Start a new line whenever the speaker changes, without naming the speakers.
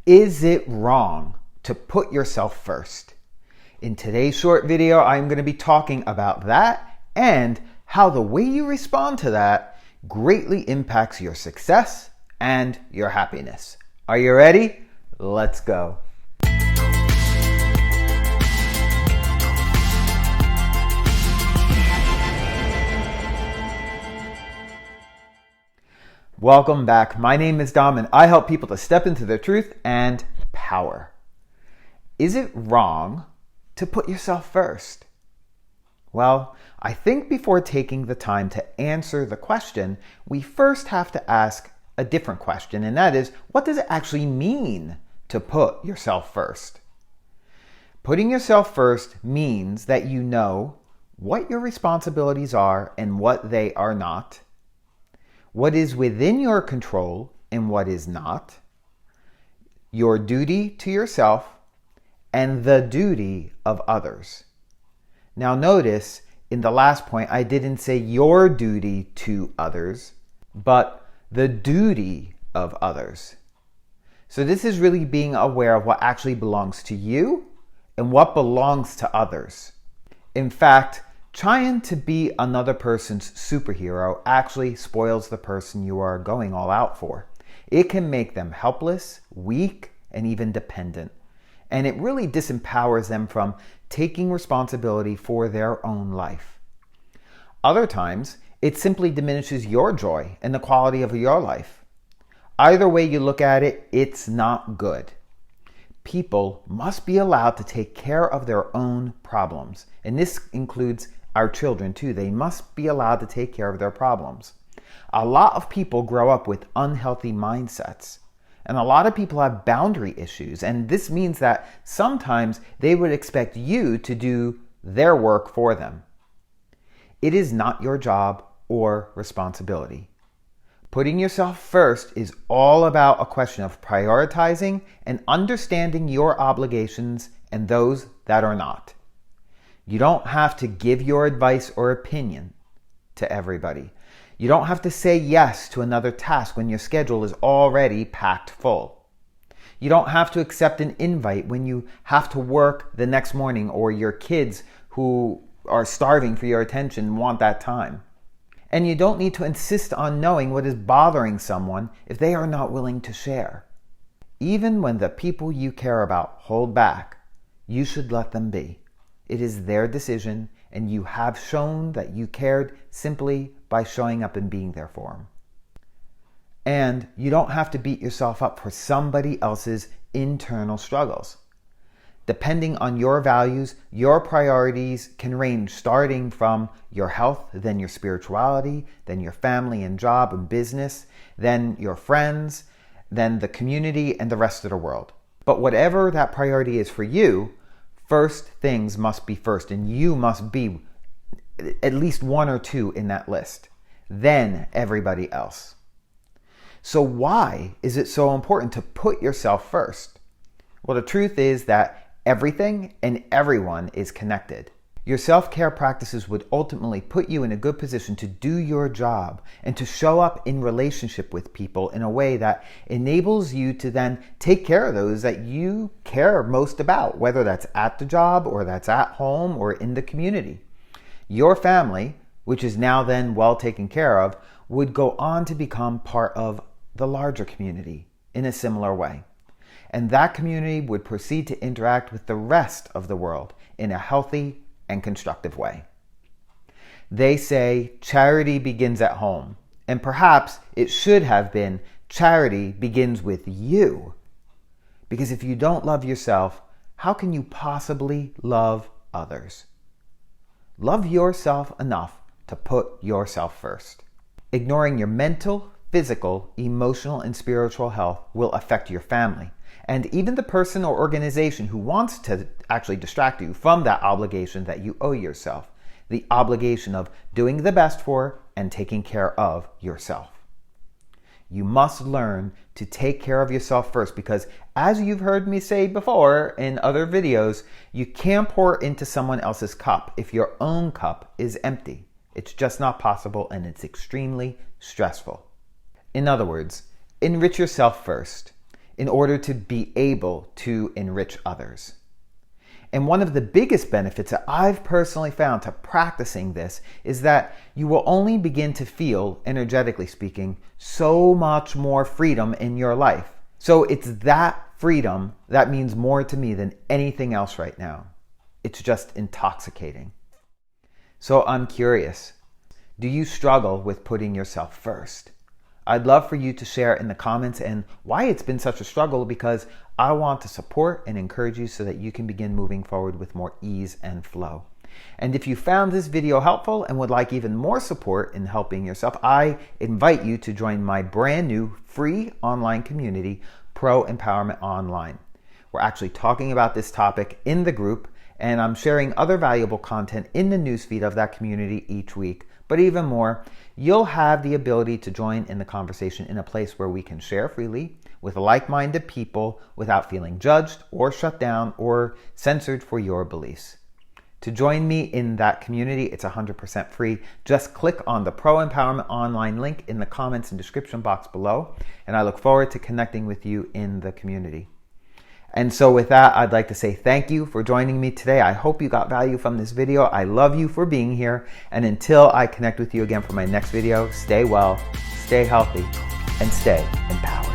Is it wrong to put yourself first? In today's short video, I'm going to be talking about that and how the way you respond to that greatly impacts your success and your happiness. Are you ready? Let's go. Welcome back. My name is Dom and I help people to step into their truth and power. Is it wrong to put yourself first? Well, I think before taking the time to answer the question, we first have to ask a different question, and that is, what does it actually mean to put yourself first? Putting yourself first means that you know what your responsibilities are and what they are not, what is within your control and what is not, your duty to yourself, and the duty of others. Now notice, in the last point, I didn't say your duty to others, but the duty of others. So this is really being aware of what actually belongs to you and what belongs to others. In fact, trying to be another person's superhero actually spoils the person you are going all out for. It can make them helpless, weak, and even dependent. And it really disempowers them from taking responsibility for their own life. Other times, it simply diminishes your joy and the quality of your life. Either way you look at it, it's not good. People must be allowed to take care of their own problems. And this includes our children too. They must be allowed to take care of their problems. A lot of people grow up with unhealthy mindsets. And a lot of people have boundary issues. And this means that sometimes they would expect you to do their work for them. It is not your job or responsibility. Putting yourself first is all about a question of prioritizing and understanding your obligations and those that are not. You don't have to give your advice or opinion to everybody. You don't have to say yes to another task when your schedule is already packed full. You don't have to accept an invite when you have to work the next morning or your kids who are starving for your attention want that time. And you don't need to insist on knowing what is bothering someone if they are not willing to share. Even when the people you care about hold back, you should let them be. It is their decision, and you have shown that you cared simply by showing up and being there for them. And you don't have to beat yourself up for somebody else's internal struggles. Depending on your values, your priorities can range starting from your health, then your spirituality, then your family and job and business, then your friends, then the community and the rest of the world. But whatever that priority is for you, first things must be first, and you must be at least one or two in that list. Then everybody else. So why is it so important to put yourself first? Well, the truth is that everything and everyone is connected. Your self-care practices would ultimately put you in a good position to do your job and to show up in relationship with people in a way that enables you to then take care of those that you care most about, whether that's at the job or that's at home or in the community. Your family, which is now then well taken care of, would go on to become part of the larger community in a similar way. And that community would proceed to interact with the rest of the world in a healthy and constructive way. They say charity begins at home, and perhaps it should have been charity begins with you. Because if you don't love yourself, how can you possibly love others? Love yourself enough to put yourself first. Ignoring your mental, physical, emotional, and spiritual health will affect your family, and even the person or organization who wants to actually distract you from that obligation that you owe yourself, the obligation of doing the best for and taking care of yourself. You must learn to take care of yourself first because, as you've heard me say before in other videos, you can't pour into someone else's cup if your own cup is empty. It's just not possible, and it's extremely stressful. In other words, enrich yourself first. in order to be able to enrich others. And one of the biggest benefits that I've personally found to practicing this is that you will only begin to feel, energetically speaking, so much more freedom in your life. So it's that freedom that means more to me than anything else right now. It's just intoxicating. So I'm curious, do you struggle with putting yourself first? I'd love for you to share in the comments and why it's been such a struggle, because I want to support and encourage you so that you can begin moving forward with more ease and flow. And if you found this video helpful and would like even more support in helping yourself, I invite you to join my brand new free online community, ProEmpowerment Online. We're actually talking about this topic in the group, and I'm sharing other valuable content in the newsfeed of that community each week. But even more, you'll have the ability to join in the conversation in a place where we can share freely with like-minded people without feeling judged or shut down or censored for your beliefs. To join me in that community, it's 100% free. Just click on the Pro Empowerment Online link in the comments and description box below, and I look forward to connecting with you in the community. And so with that, I'd like to say thank you for joining me today. I hope you got value from this video. I love you for being here. And until I connect with you again for my next video, stay well, stay healthy, and stay empowered.